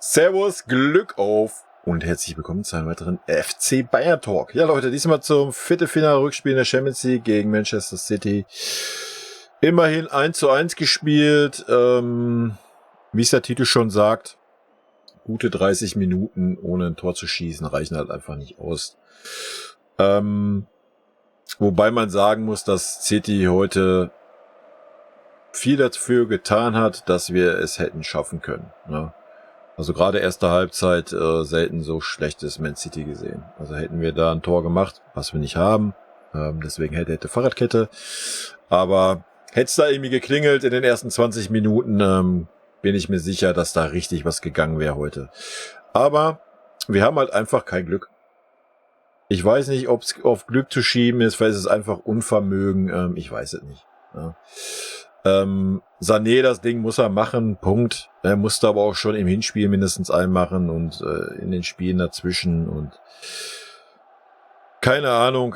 Servus, Glück auf und herzlich willkommen zu einem weiteren FC Bayern Talk. Ja Leute, diesmal zum Viertelfinal-Rückspiel in der Champions League gegen Manchester City. Immerhin 1:1 gespielt, wie es der Titel schon sagt, gute 30 Minuten ohne ein Tor zu schießen reichen halt einfach nicht aus. Wobei man sagen muss, dass City heute viel dafür getan hat, dass wir es hätten schaffen können, ne? Also gerade erste Halbzeit selten so schlechtes Man City gesehen. Also hätten wir da ein Tor gemacht, was wir nicht haben. Deswegen hätte Fahrradkette. Aber hätte es da irgendwie geklingelt in den ersten 20 Minuten, bin ich mir sicher, dass da richtig was gegangen wäre heute. Aber wir haben halt einfach kein Glück. Ich weiß nicht, ob es auf Glück zu schieben ist, vielleicht ist es einfach Unvermögen. Ich weiß es nicht. Ja. Sané, das Ding muss er machen, Punkt. Er musste aber auch schon im Hinspiel mindestens einen machen und in den Spielen dazwischen und keine Ahnung,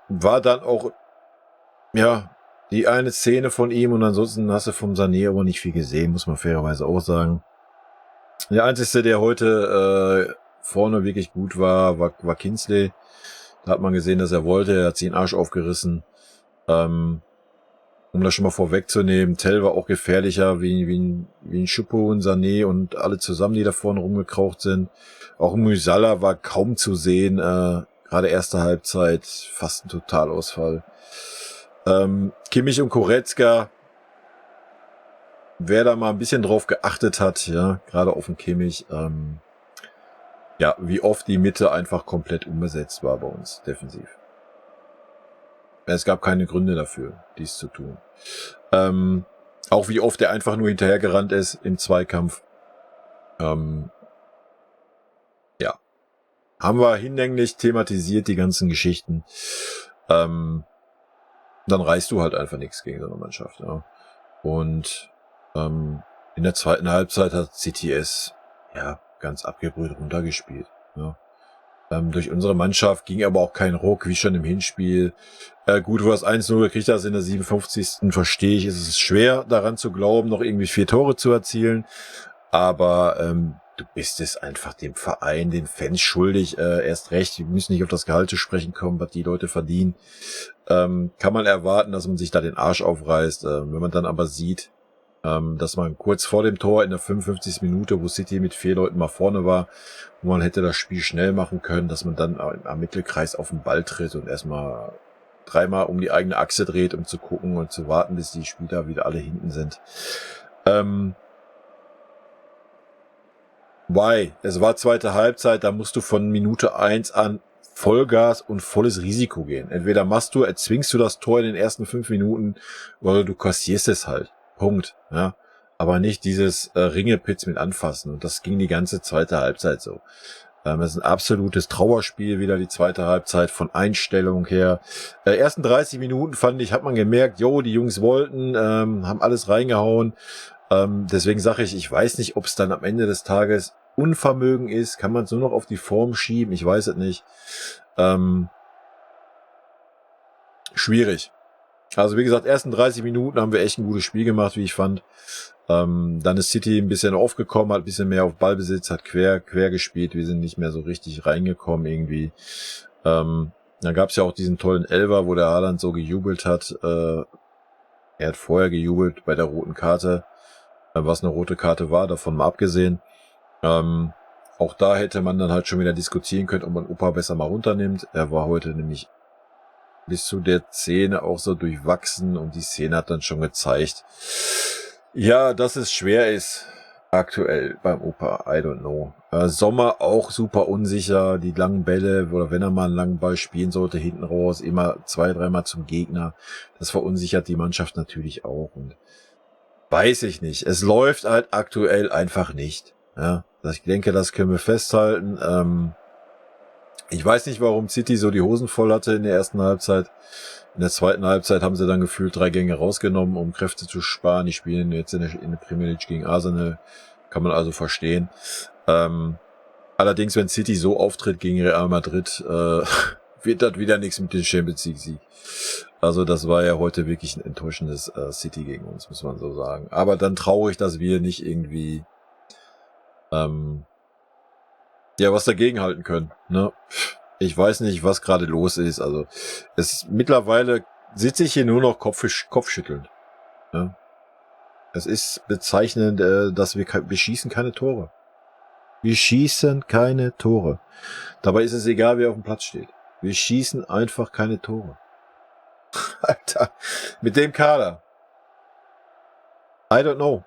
war dann auch, ja, die eine Szene von ihm und ansonsten hast du vom Sané aber nicht viel gesehen, muss man fairerweise auch sagen. Der einzige, der heute vorne wirklich gut war Kingsley. Da hat man gesehen, dass er wollte, er hat sich den Arsch aufgerissen. Um das schon mal vorwegzunehmen, Tell war auch gefährlicher wie ein Schuppo und Sané und alle zusammen, die da vorne rumgekraucht sind. Auch Musiala war kaum zu sehen, gerade erste Halbzeit, fast ein Totalausfall. Kimmich und Goretzka, wer da mal ein bisschen drauf geachtet hat, ja, gerade auf den Kimmich, ja, wie oft die Mitte einfach komplett unbesetzt war bei uns, defensiv. Es gab keine Gründe dafür, dies zu tun. Auch wie oft er einfach nur hinterhergerannt ist im Zweikampf. Ja. Haben wir hinlänglich thematisiert, die ganzen Geschichten. Dann reißt du halt einfach nichts gegen so eine Mannschaft. Ja. Und in der zweiten Halbzeit hat CTS ja ganz abgebrüht runtergespielt. Ja. Durch unsere Mannschaft ging aber auch kein Ruck, wie schon im Hinspiel. Gut, wo das 1:0 gekriegt hast in der 57. Verstehe ich, ist es schwer daran zu glauben, noch irgendwie 4 Tore zu erzielen. Aber du bist es einfach dem Verein, den Fans schuldig. Erst recht, wir müssen nicht auf das Gehalt zu sprechen kommen, was die Leute verdienen. Kann man erwarten, dass man sich da den Arsch aufreißt. Wenn man dann aber sieht, dass man kurz vor dem Tor in der 55. Minute, wo City mit 4 Leuten mal vorne war, wo man hätte das Spiel schnell machen können, dass man dann am Mittelkreis auf den Ball tritt und erstmal 3-mal um die eigene Achse dreht, um zu gucken und zu warten, bis die Spieler wieder alle hinten sind. Es war zweite Halbzeit, da musst du von Minute 1 an Vollgas und volles Risiko gehen. Entweder erzwingst du das Tor in den ersten 5 Minuten, oder du kassierst es halt. Punkt, ja. Aber nicht dieses Ringepitz mit anfassen. Und das ging die ganze zweite Halbzeit so. Das ist ein absolutes Trauerspiel, wieder die zweite Halbzeit von Einstellung her. Ersten 30 Minuten hat man gemerkt, die Jungs wollten, haben alles reingehauen. Deswegen sage ich weiß nicht, ob es dann am Ende des Tages Unvermögen ist. Kann man es nur noch auf die Form schieben? Ich weiß es nicht. Schwierig. Also wie gesagt, ersten 30 Minuten haben wir echt ein gutes Spiel gemacht, wie ich fand. Dann ist City ein bisschen aufgekommen, hat ein bisschen mehr auf Ballbesitz, hat quer gespielt. Wir sind nicht mehr so richtig reingekommen irgendwie. Dann gab es ja auch diesen tollen Elfer, wo der Haaland so gejubelt hat. Er hat vorher gejubelt bei der roten Karte, was eine rote Karte war, davon mal abgesehen. Auch da hätte man dann halt schon wieder diskutieren können, ob man Opa besser mal runternimmt. Er war heute nämlich bis zu der Szene auch so durchwachsen und die Szene hat dann schon gezeigt, ja, dass es schwer ist aktuell beim Opa, I don't know. Sommer auch super unsicher, die langen Bälle, oder wenn er mal einen langen Ball spielen sollte, hinten raus, immer 2-3 Mal zum Gegner. Das verunsichert die Mannschaft natürlich auch und weiß ich nicht. Es läuft halt aktuell einfach nicht. Ja, ich denke, das können wir festhalten. Ich weiß nicht, warum City so die Hosen voll hatte in der ersten Halbzeit. In der zweiten Halbzeit haben sie dann gefühlt 3 Gänge rausgenommen, um Kräfte zu sparen. Die spielen jetzt in der Premier League gegen Arsenal. Kann man also verstehen. Allerdings, wenn City so auftritt gegen Real Madrid, wird das wieder nichts mit dem Champions League Sieg. Also das war ja heute wirklich ein enttäuschendes City gegen uns, muss man so sagen. Aber dann traurig, dass wir nicht irgendwie ja, was dagegen halten können. Ne? Ich weiß nicht, was gerade los ist. Also mittlerweile sitze ich hier nur noch kopfschüttelnd. Ne? Es ist bezeichnend, dass wir schießen keine Tore. Wir schießen keine Tore. Dabei ist es egal, wer auf dem Platz steht. Wir schießen einfach keine Tore. Alter, mit dem Kader. I don't know.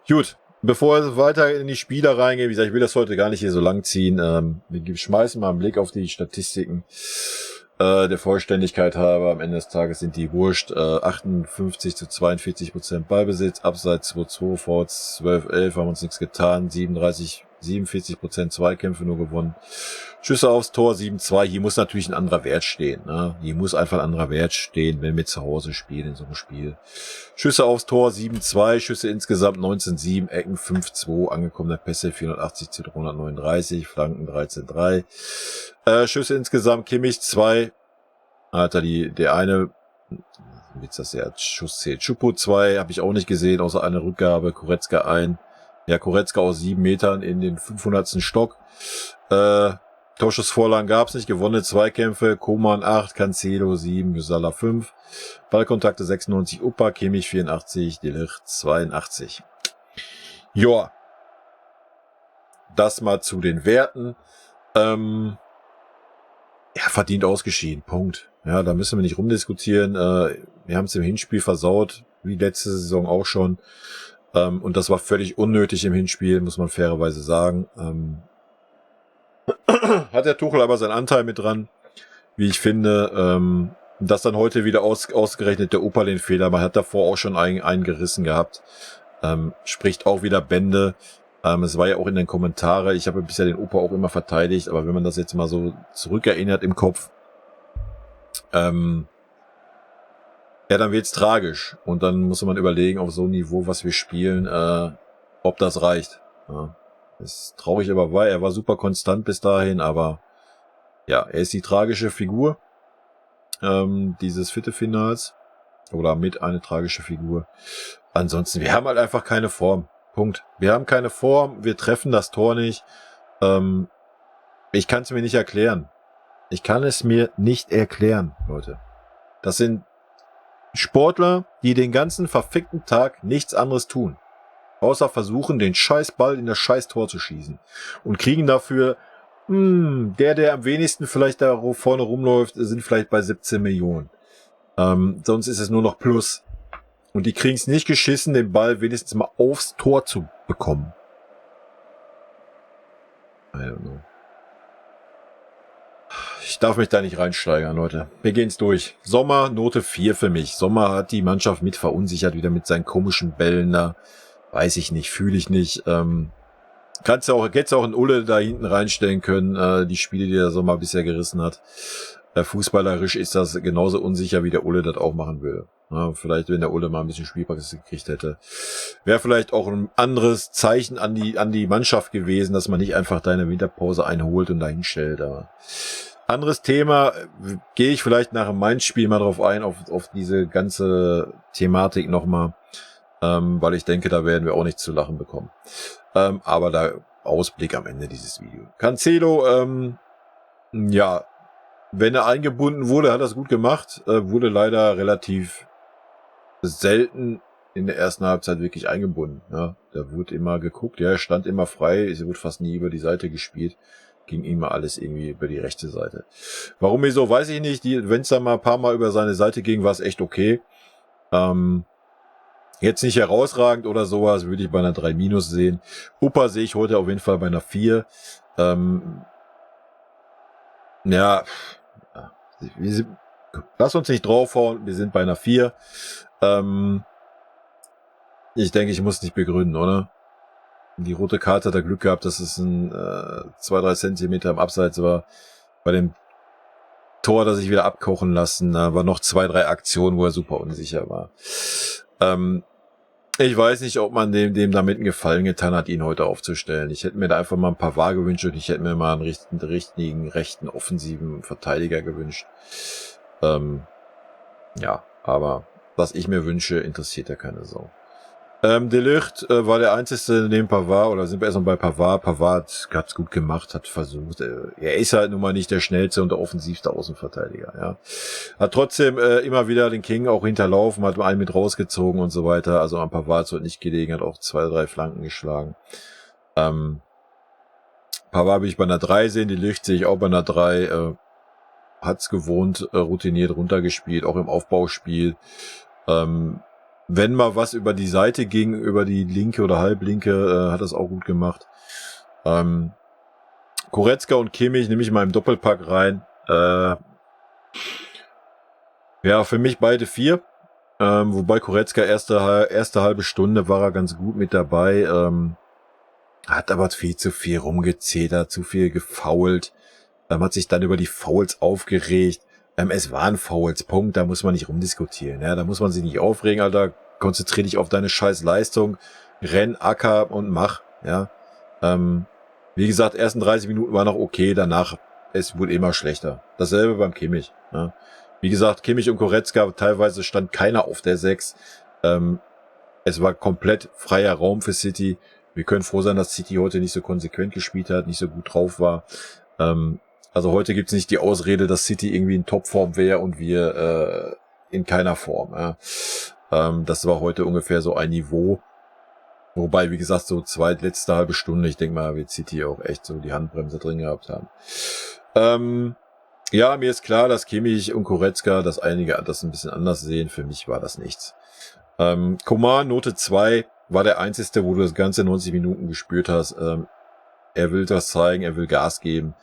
Gut, bevor wir weiter in die Spieler reingehen, wie gesagt, ich will das heute gar nicht hier so lang ziehen. Wir schmeißen mal einen Blick auf die Statistiken. Der Vollständigkeit halber, am Ende des Tages sind die wurscht. 58-42% Ballbesitz, Abseits 2-2, Fouls 12-11, haben uns nichts getan. 47% Zweikämpfe nur gewonnen. Schüsse aufs Tor 7-2. Hier muss natürlich ein anderer Wert stehen. Ne? Hier muss einfach ein anderer Wert stehen, wenn wir zu Hause spielen in so einem Spiel. Schüsse aufs Tor 7-2, Schüsse insgesamt 19-7, Ecken 5-2, angekommene Pässe 480 zu 339, Flanken 13-3. Schüsse insgesamt Kimmich 2. Alter, der eine, wie ist das ja, Schuss zählt. Schupo 2, habe ich auch nicht gesehen, außer eine Rückgabe. Goretzka 1. Ja, Goretzka aus 7 Metern in den 500. Stock. Torschussvorlagen gab's nicht, gewonnene Zweikämpfe, Koman 8, Cancelo 7, Müsala 5. Ballkontakte 96, Upa, Kimmich 84, De Ligt 82. Joa. Das mal zu den Werten. Ja, verdient ausgeschieden. Punkt. Ja, da müssen wir nicht rumdiskutieren. Wir haben es im Hinspiel versaut, wie letzte Saison auch schon. Und das war völlig unnötig im Hinspiel, muss man fairerweise sagen. Hat der Tuchel aber seinen Anteil mit dran, wie ich finde. Dass dann heute wieder ausgerechnet der Opa den Fehler, man hat davor auch schon einen gerissen gehabt. Spricht auch wieder Bände. Es war ja auch in den Kommentaren, ich habe bisher den Opa auch immer verteidigt, aber wenn man das jetzt mal so zurückerinnert im Kopf, ja, dann wird's tragisch. Und dann muss man überlegen, auf so einem Niveau, was wir spielen, ob das reicht. Ja. Ist traurig, aber er war super konstant bis dahin, aber ja, er ist die tragische Figur dieses Viertelfinals oder mit eine tragische Figur. Ansonsten, wir haben halt einfach keine Form. Punkt. Wir haben keine Form, wir treffen das Tor nicht. Ich kann es mir nicht erklären. Leute. Das sind Sportler, die den ganzen verfickten Tag nichts anderes tun, außer versuchen, den scheiß Ball in das scheiß Tor zu schießen. Und kriegen dafür, der am wenigsten vielleicht da vorne rumläuft, sind vielleicht bei 17 Millionen. Sonst ist es nur noch Plus. Und die kriegen es nicht geschissen, den Ball wenigstens mal aufs Tor zu bekommen. I don't know. Ich darf mich da nicht reinsteigern, Leute. Wir gehen's durch. Sommer, Note 4 für mich. Sommer hat die Mannschaft mit verunsichert, wieder mit seinen komischen Bällen da. Weiß ich nicht, fühle ich nicht. Hättest auch einen Ulle da hinten reinstellen können, die Spiele, die der Sommer bisher gerissen hat. Fußballerisch ist das genauso unsicher, wie der Ulle das auch machen würde. Ja, vielleicht, wenn der Ulle mal ein bisschen Spielpraxis gekriegt hätte, wäre vielleicht auch ein anderes Zeichen an die Mannschaft gewesen, dass man nicht einfach deine Winterpause einholt und dahin stellt. Aber anderes Thema, gehe ich vielleicht nach dem Mainz-Spiel mal drauf ein, auf diese ganze Thematik nochmal, weil ich denke, da werden wir auch nichts zu lachen bekommen. Aber da Ausblick am Ende dieses Video. Cancelo, ja, wenn er eingebunden wurde, hat er es gut gemacht, wurde leider relativ selten in der ersten Halbzeit wirklich eingebunden. Ja, da wurde immer geguckt, er stand immer frei, es wurde fast nie über die Seite gespielt, ging immer alles irgendwie über die rechte Seite. Warum wieso, weiß ich nicht. Wenn es da mal ein paar Mal über seine Seite ging, war es echt okay. Jetzt nicht herausragend oder sowas, würde ich bei einer 3- sehen. Upa sehe ich heute auf jeden Fall bei einer 4. Ja, lass uns nicht draufhauen, wir sind bei einer 4. Ich denke, ich muss nicht begründen, oder? Die rote Karte hat er Glück gehabt, dass es ein 2-3 Zentimeter im Abseits war. Bei dem Tor, das sich wieder abkochen lassen, da war noch 2-3 Aktionen, wo er super unsicher war. Ich weiß nicht, ob man dem damit einen Gefallen getan hat, ihn heute aufzustellen. Ich hätte mir da einfach mal ein paar Waage gewünscht und ich hätte mir mal einen richtigen, rechten, offensiven Verteidiger gewünscht. Ja, aber was ich mir wünsche, interessiert ja keine Sau. De Ligt war der Einzige neben Pavard, oder sind wir erstmal bei Pavard. Pavard hat's gut gemacht, hat versucht. Er ist halt nun mal nicht der schnellste und der offensivste Außenverteidiger. Ja, hat trotzdem immer wieder den King auch hinterlaufen, hat einen mit rausgezogen und so weiter. Also an Pavard hat nicht gelegen, hat auch 2, 3 Flanken geschlagen. Pavard will ich bei einer 3 sehen, die Ligt sehe ich auch bei einer 3. Hat's gewohnt, routiniert runtergespielt, auch im Aufbauspiel. Wenn mal was über die Seite ging, über die linke oder halblinke, hat das auch gut gemacht. Goretzka und Kimmich nehme ich mal im Doppelpack rein. Ja, für mich beide 4. Wobei Goretzka erste halbe Stunde war er ganz gut mit dabei. Hat aber viel zu viel rumgezetert, zu viel gefoult. Hat sich dann über die Fouls aufgeregt. Es waren Fouls, Punkt, da muss man nicht rumdiskutieren. Ja, da muss man sich nicht aufregen, Alter. Konzentrier dich auf deine scheiß Leistung. Renn, acker und mach. Ja. Wie gesagt, ersten 30 Minuten war noch okay, danach es wurde immer schlechter. Dasselbe beim Kimmich. Ja. Wie gesagt, Kimmich und Goretzka, teilweise stand keiner auf der 6. Es war komplett freier Raum für City. Wir können froh sein, dass City heute nicht so konsequent gespielt hat, nicht so gut drauf war. Also heute gibt's nicht die Ausrede, dass City irgendwie in Topform wäre und wir in keiner Form. Ja. Das war heute ungefähr so ein Niveau. Wobei, wie gesagt, so letzte halbe Stunde, ich denke mal, wird City auch echt so die Handbremse drin gehabt haben. Ja, mir ist klar, dass Kimmich und Goretzka, dass einige das ein bisschen anders sehen. Für mich war das nichts. Coman, Note 2, war der Einzige, wo du das ganze 90 Minuten gespürt hast. Er will das zeigen, er will Gas geben.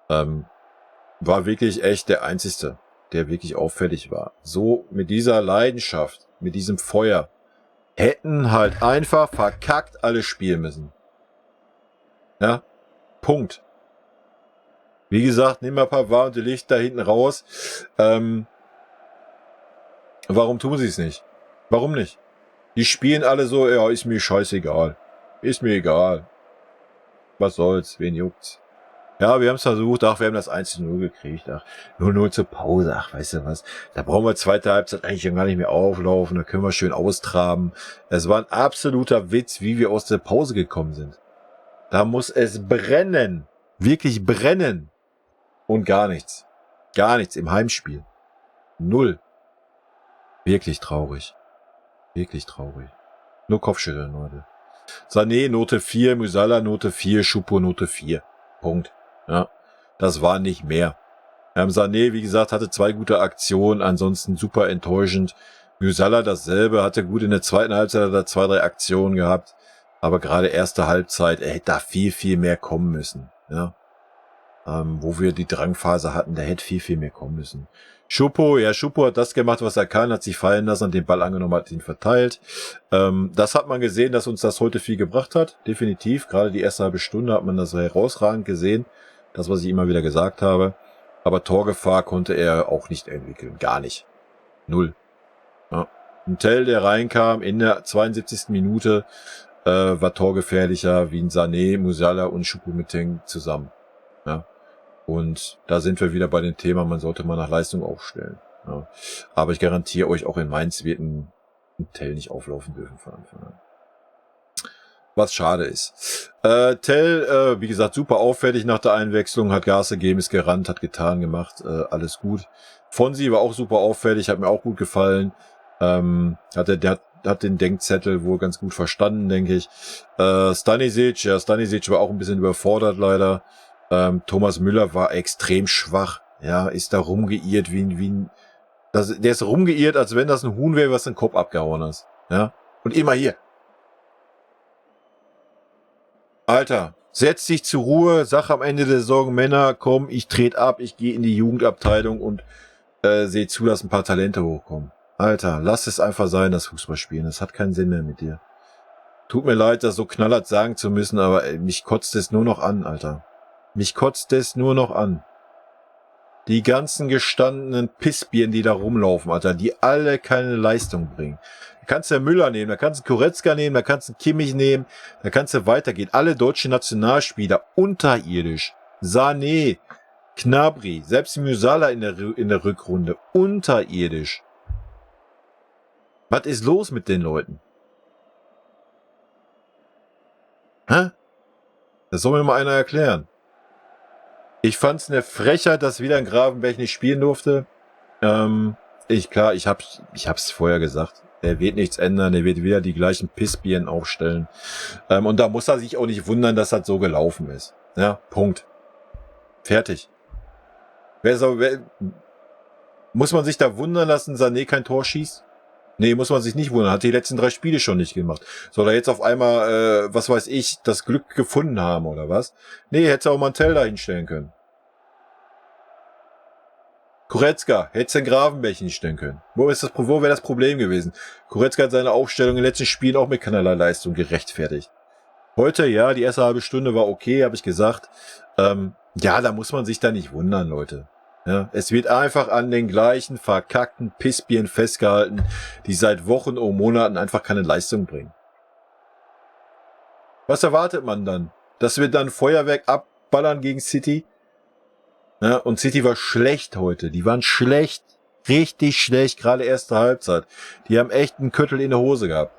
War wirklich echt der Einzige, der wirklich auffällig war. So mit dieser Leidenschaft, mit diesem Feuer, hätten halt einfach verkackt alle spielen müssen. Ja, Punkt. Wie gesagt, nimm mal Pavard und die Licht da hinten raus. Warum tun sie es nicht? Warum nicht? Die spielen alle so, ja, ist mir scheißegal. Ist mir egal. Was soll's, wen juckt's? Ja, wir haben es versucht, ach, wir haben das 1:0 gekriegt, ach, 0:0 zur Pause, ach, weißt du was, da brauchen wir zweite Halbzeit eigentlich gar nicht mehr auflaufen, da können wir schön austraben. Es war ein absoluter Witz, wie wir aus der Pause gekommen sind. Da muss es brennen, wirklich brennen. Und gar nichts im Heimspiel. 0. Wirklich traurig. Wirklich traurig. Nur Kopfschütteln, Leute. Sané, Note 4, Musiala, Note 4, Choupo, Note 4. Punkt. Ja, das war nicht mehr. Sané, wie gesagt, hatte 2 gute Aktionen, ansonsten super enttäuschend. Musiala dasselbe, hatte gut in der zweiten Halbzeit, hat er 2, 3 Aktionen gehabt. Aber gerade erste Halbzeit, er hätte da viel, viel mehr kommen müssen. Ja, wo wir die Drangphase hatten, da hätte viel, viel mehr kommen müssen. Choupo hat das gemacht, was er kann, hat sich fallen lassen, hat den Ball angenommen, hat ihn verteilt. Das hat man gesehen, dass uns das heute viel gebracht hat. Definitiv. Gerade die erste halbe Stunde hat man das herausragend gesehen. Das, was ich immer wieder gesagt habe. Aber Torgefahr konnte er auch nicht entwickeln. Gar nicht. 0. Ja. Ein Tell, der reinkam in der 72. Minute, war torgefährlicher wie ein Sané, Musiala und Choupo-Moting zusammen. Ja. Und da sind wir wieder bei dem Thema, man sollte mal nach Leistung aufstellen. Ja. Aber ich garantiere euch, auch in Mainz wird ein Tell nicht auflaufen dürfen von Anfang an. Was schade ist. Tell, wie gesagt, super auffällig nach der Einwechslung, hat Gas gegeben, ist gerannt, hat getan, gemacht, alles gut. Fonsi war auch super auffällig, hat mir auch gut gefallen. Hat den Denkzettel wohl ganz gut verstanden, denke ich. Stanisic war auch ein bisschen überfordert leider. Thomas Müller war extrem schwach, ja, ist da rumgeirrt der ist rumgeirrt, als wenn das ein Huhn wäre, was den Kopf abgehauen ist, ja. Und immer hier. Alter, setz dich zur Ruhe, sag am Ende der Saison, Männer, komm, ich trete ab, ich gehe in die Jugendabteilung und sehe zu, dass ein paar Talente hochkommen. Alter, lass es einfach sein, das Fußballspielen, das hat keinen Sinn mehr mit dir. Tut mir leid, das so knallhart sagen zu müssen, aber mich kotzt es nur noch an, Alter. Mich kotzt es nur noch an. Die ganzen gestandenen Pissbirnen, die da rumlaufen, Alter, die alle keine Leistung bringen. Da kannst du Müller nehmen, da kannst du Goretzka nehmen, da kannst du Kimmich nehmen, da kannst du weitergehen. Alle deutschen Nationalspieler unterirdisch. Sané, Gnabry, selbst Musiala in der Rückrunde unterirdisch. Was ist los mit den Leuten? Hä? Das soll mir mal einer erklären. Ich fand's eine Frechheit, dass wieder ein Gravenberch nicht spielen durfte. Ich hab's vorher gesagt. Er wird nichts ändern, er wird wieder die gleichen Pissbirnen aufstellen. Und da muss er sich auch nicht wundern, dass das so gelaufen ist. Ja, Punkt. Fertig. Muss man sich da wundern lassen, Sané kein Tor schießt? Nee, muss man sich nicht wundern. Hat die letzten 3 Spiele schon nicht gemacht. Soll er jetzt auf einmal, was weiß ich, das Glück gefunden haben oder was? Nee, hätte auch Mantel da hinstellen können. Goretzka, hätte den Gravenberch hinstellen können. Wo wäre das Problem gewesen? Goretzka hat seine Aufstellung in den letzten Spielen auch mit keinerlei Leistung gerechtfertigt. Heute, ja, die erste halbe Stunde war okay, habe ich gesagt. Ja, da muss man sich da nicht wundern, Leute. Ja, es wird einfach an den gleichen verkackten Pissbirnen festgehalten, die seit Wochen oder Monaten einfach keine Leistung bringen. Was erwartet man dann? Dass wir dann Feuerwerk abballern gegen City? Ja, und City war schlecht heute. Die waren schlecht, richtig schlecht, gerade erste Halbzeit. Die haben echt einen Köttel in der Hose gehabt.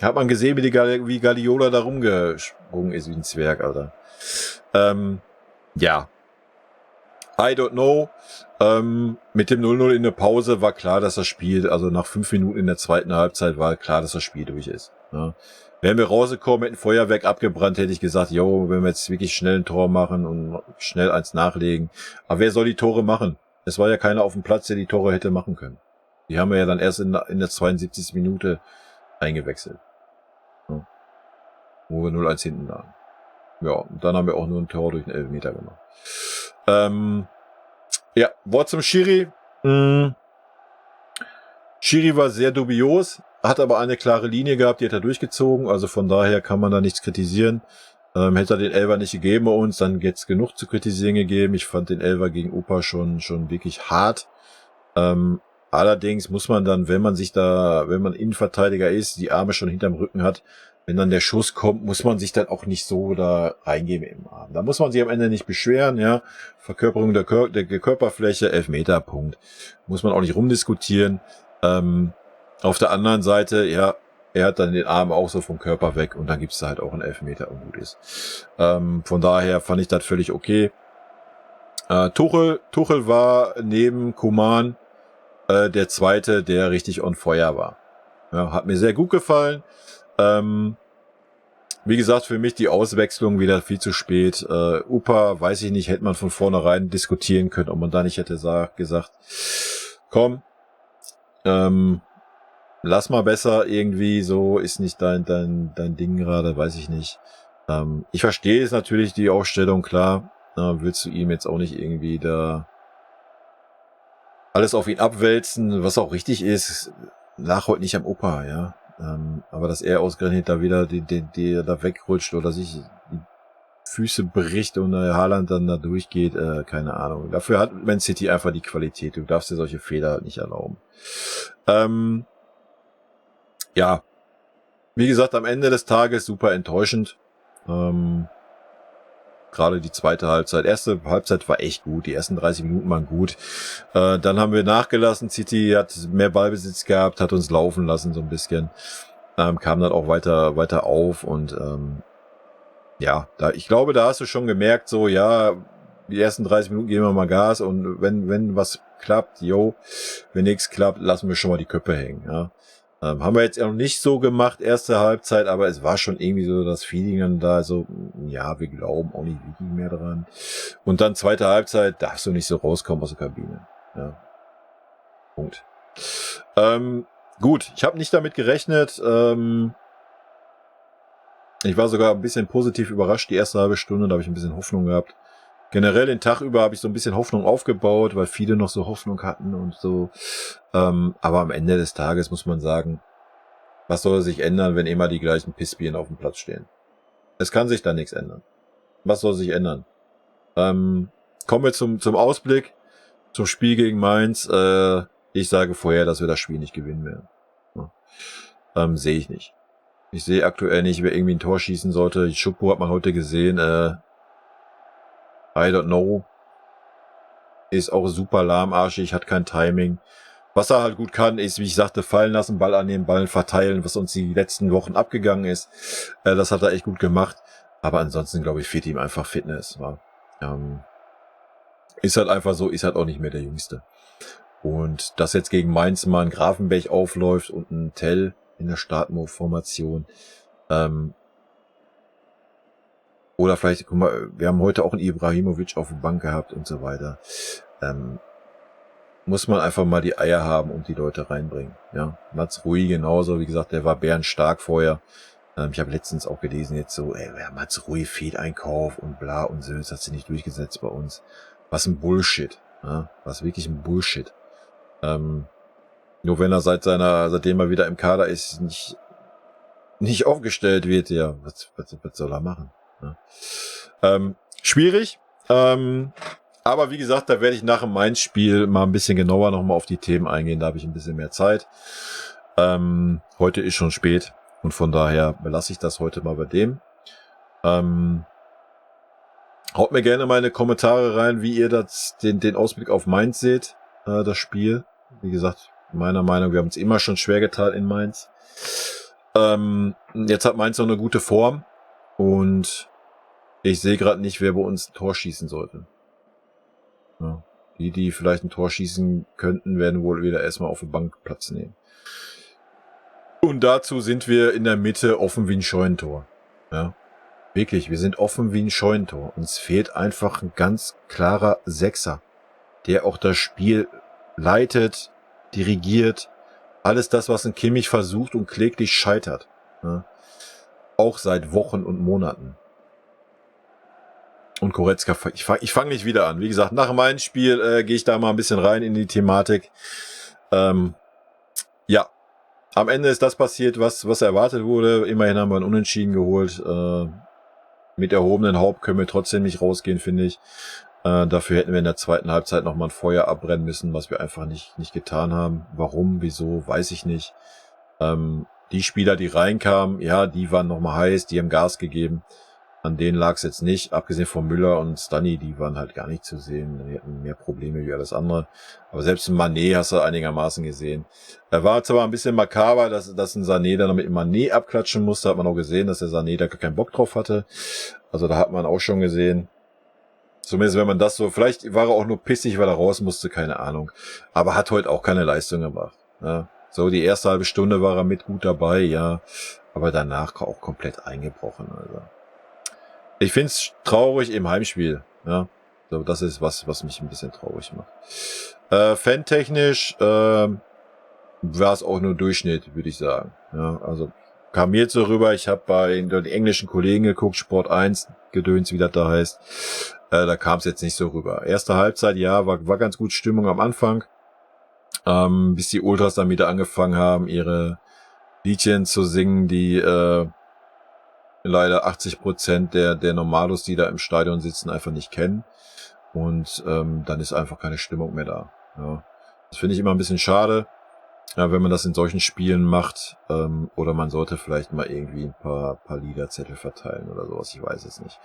Hat man gesehen, wie Guardiola da rumgesprungen ist wie ein Zwerg, Alter. Ja. I don't know. Mit dem 0-0 in der Pause war klar, dass das Spiel, also nach 5 Minuten in der zweiten Halbzeit war klar, dass das Spiel durch ist. Ja. Wären wir rausgekommen, hätten Feuerwerk abgebrannt, hätte ich gesagt, jo, wenn wir jetzt wirklich schnell ein Tor machen und schnell eins nachlegen. Aber wer soll die Tore machen? Es war ja keiner auf dem Platz, der die Tore hätte machen können. Die haben wir ja dann erst in der 72. Minute eingewechselt. Ja. Wo wir 0-1 hinten lagen. Ja, und dann haben wir auch nur ein Tor durch den Elfmeter gemacht. Ja, Wort zum Schiri. Schiri war sehr dubios, hat aber eine klare Linie gehabt, die hat er durchgezogen, also von daher kann man da nichts kritisieren. Hätte er den Elfer nicht gegeben bei uns, dann jetzt genug zu kritisieren gegeben. Ich fand den Elfer gegen Opa schon wirklich hart. Allerdings muss man dann, wenn man Innenverteidiger ist, die Arme schon hinterm Rücken hat, wenn dann der Schuss kommt, muss man sich dann auch nicht so da reingeben im Arm. Da muss man sich am Ende nicht beschweren, ja. Verkörperung der Körperfläche, Elfmeter, Punkt. Muss man auch nicht rumdiskutieren. Auf der anderen Seite, ja, er hat dann den Arm auch so vom Körper weg und dann gibt's da halt auch einen Elfmeter und gut ist. Von daher fand ich das völlig okay. Tuchel war neben Coman der zweite, der richtig on fire war. Ja, hat mir sehr gut gefallen. Wie gesagt, für mich die Auswechslung wieder viel zu spät. Upa, weiß ich nicht, hätte man von vornherein diskutieren können, ob man da nicht hätte gesagt, komm, lass mal besser irgendwie, so ist nicht dein Ding gerade, weiß ich nicht. Ich verstehe es natürlich, die Aufstellung, klar. Willst du ihm jetzt auch nicht irgendwie da alles auf ihn abwälzen, was auch richtig ist, lag heute nicht am Opa, ja. Aber dass er ausgerechnet da wieder die da wegrutscht oder sich die Füße bricht und der Haaland dann da durchgeht, keine Ahnung. Dafür hat Man City einfach die Qualität. Du darfst dir solche Fehler halt nicht erlauben. Ja, wie gesagt, am Ende des Tages super enttäuschend. Gerade die zweite Halbzeit. Erste Halbzeit war echt gut. Die ersten 30 Minuten waren gut. Dann haben wir nachgelassen. City hat mehr Ballbesitz gehabt, hat uns laufen lassen so ein bisschen. Kam dann auch weiter auf und ja, ich glaube, da hast du schon gemerkt, so, ja, die ersten 30 Minuten geben wir mal Gas und wenn was klappt, wenn nichts klappt, lassen wir schon mal die Köpfe hängen, ja. Haben wir jetzt noch nicht so gemacht, erste Halbzeit, aber es war schon irgendwie so das Feeling dann da, so, ja, wir glauben auch nicht wirklich mehr dran. Und dann zweite Halbzeit, darfst du nicht so rauskommen aus der Kabine, ja. Punkt. Gut, ich habe nicht damit gerechnet, ich war sogar ein bisschen positiv überrascht, die erste halbe Stunde, da habe ich ein bisschen Hoffnung gehabt. Generell den Tag über habe ich so ein bisschen Hoffnung aufgebaut, weil viele noch so Hoffnung hatten und so. Aber am Ende des Tages muss man sagen, was soll sich ändern, wenn immer die gleichen Pissbirnen auf dem Platz stehen? Es kann sich da nichts ändern. Was soll sich ändern? Kommen wir zum Ausblick, zum Spiel gegen Mainz. Ich sage vorher, dass wir das Spiel nicht gewinnen werden. Ja. Sehe ich nicht. Ich sehe aktuell nicht, wer irgendwie ein Tor schießen sollte. Schuppo hat man heute gesehen. I don't know. Ist auch super lahmarschig, hat kein Timing. Was er halt gut kann, ist, wie ich sagte, fallen lassen, Ball annehmen, Ballen verteilen, was uns die letzten Wochen abgegangen ist. Das hat er echt gut gemacht. Aber ansonsten, glaube ich, fehlt ihm einfach Fitness. Ist halt einfach so, ist halt auch nicht mehr der Jüngste. Und dass jetzt gegen Mainz mal ein Grafenberg aufläuft und ein Tell in der Startformation. Oder vielleicht, guck mal, wir haben heute auch einen Ibrahimovic auf der Bank gehabt und so weiter. Muss man einfach mal die Eier haben und die Leute reinbringen. Ja, Mats Rui genauso, wie gesagt, der war bärenstark vorher. Ich habe letztens auch gelesen, jetzt so, Mats Rui Fehleinkauf und bla und so, das hat sich nicht durchgesetzt bei uns. Was ein Bullshit. Ja? Was wirklich ein Bullshit. Nur wenn er seitdem er wieder im Kader ist, nicht aufgestellt wird, ja, was soll er machen? Ja? Schwierig. Aber wie gesagt, da werde ich nach dem Mainz-Spiel mal ein bisschen genauer nochmal auf die Themen eingehen. Da habe ich ein bisschen mehr Zeit. Heute ist schon spät und von daher belasse ich das heute mal bei dem. Haut mir gerne mal in die Kommentare rein, wie ihr den Ausblick auf Mainz seht, das Spiel. Wie gesagt, meiner Meinung, wir haben es immer schon schwer getan in Mainz. Jetzt hat Mainz noch eine gute Form und ich sehe gerade nicht, wer bei uns ein Tor schießen sollte. Ja. Die vielleicht ein Tor schießen könnten, werden wohl wieder erstmal auf der Bank Platz nehmen. Und dazu sind wir in der Mitte offen wie ein Scheunentor. Ja. Wirklich, wir sind offen wie ein Scheunentor. Uns fehlt einfach ein ganz klarer Sechser, der auch das Spiel leitet, dirigiert. Alles das, was ein Kimmich versucht und kläglich scheitert. Ja. Auch seit Wochen und Monaten. Und Goretzka, ich fang nicht wieder an. Wie gesagt, nach meinem Spiel gehe ich da mal ein bisschen rein in die Thematik. Ja, am Ende ist das passiert, was erwartet wurde. Immerhin haben wir einen Unentschieden geholt. Mit erhobenem Haupt können wir trotzdem nicht rausgehen, finde ich. Dafür hätten wir in der zweiten Halbzeit nochmal ein Feuer abbrennen müssen, was wir einfach nicht getan haben. Warum, wieso, weiß ich nicht. Die Spieler, die reinkamen, ja, die waren nochmal heiß, die haben Gas gegeben. An denen lag es jetzt nicht, abgesehen von Müller und Stanny, die waren halt gar nicht zu sehen. Die hatten mehr Probleme wie alles andere. Aber selbst ein Mané hast du einigermaßen gesehen. Er war zwar ein bisschen makaber, dass ein Sané dann mit dem Mané abklatschen musste. Hat man auch gesehen, dass der Sané da keinen Bock drauf hatte. Also da hat man auch schon gesehen. Zumindest wenn man das so, vielleicht war er auch nur pissig, weil er raus musste, keine Ahnung. Aber hat heute auch keine Leistung gemacht. Ja. So, die erste halbe Stunde war er mit gut dabei, ja. Aber danach auch komplett eingebrochen, also. Ich find's traurig im Heimspiel. Ja, so das ist was mich ein bisschen traurig macht. Fantechnisch war es auch nur Durchschnitt, würde ich sagen. Ja, also kam mir jetzt so rüber. Ich habe bei den englischen Kollegen geguckt, Sport 1, Gedöns, wie das da heißt. Da kam es jetzt nicht so rüber. Erste Halbzeit, ja, war ganz gut Stimmung am Anfang, bis die Ultras dann wieder angefangen haben, ihre Liedchen zu singen, die leider 80% der Normalos, die da im Stadion sitzen, einfach nicht kennen. Und dann ist einfach keine Stimmung mehr da. Ja. Das finde ich immer ein bisschen schade, ja, wenn man das in solchen Spielen macht. Oder man sollte vielleicht mal irgendwie ein paar Liederzettel verteilen oder sowas. Ich weiß es nicht.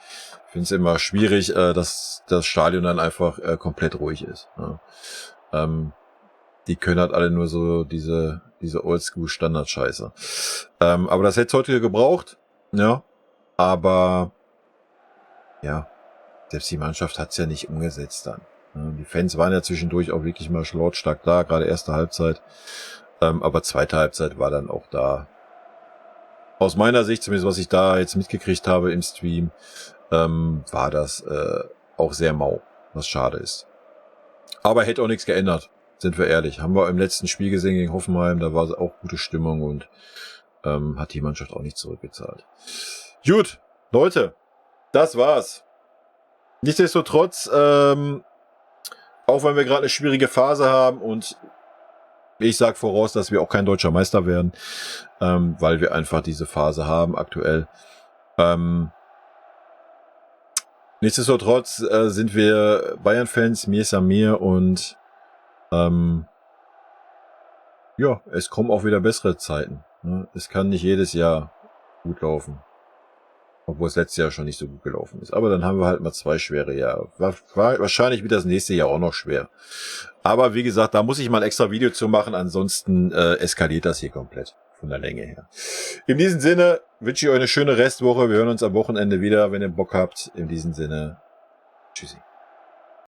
Ich finde es immer schwierig, dass das Stadion dann einfach komplett ruhig ist. Ja. Die können halt alle nur so diese Oldschool-Standard-Scheiße. Aber das hätte es heute gebraucht. Ja, aber ja, selbst die Mannschaft hat's ja nicht umgesetzt dann. Die Fans waren ja zwischendurch auch wirklich mal lautstark da, gerade erste Halbzeit. Aber zweite Halbzeit war dann auch da. Aus meiner Sicht, zumindest was ich da jetzt mitgekriegt habe im Stream, war das auch sehr mau, was schade ist. Aber hätte auch nichts geändert, sind wir ehrlich. Haben wir im letzten Spiel gesehen gegen Hoffenheim, da war auch gute Stimmung und hat die Mannschaft auch nicht zurückgezahlt. Gut, Leute, das war's. Nichtsdestotrotz, auch wenn wir gerade eine schwierige Phase haben und ich sage voraus, dass wir auch kein deutscher Meister werden, weil wir einfach diese Phase haben aktuell. Nichtsdestotrotz sind wir Bayern-Fans, mir ist an mir und ja, es kommen auch wieder bessere Zeiten. Ne? Es kann nicht jedes Jahr gut laufen. Obwohl es letztes Jahr schon nicht so gut gelaufen ist. Aber dann haben wir halt mal 2 schwere Jahre. War wahrscheinlich wird das nächste Jahr auch noch schwer. Aber wie gesagt, da muss ich mal ein extra Video zu machen. Ansonsten eskaliert das hier komplett von der Länge her. In diesem Sinne wünsche ich euch eine schöne Restwoche. Wir hören uns am Wochenende wieder, wenn ihr Bock habt. In diesem Sinne, tschüssi.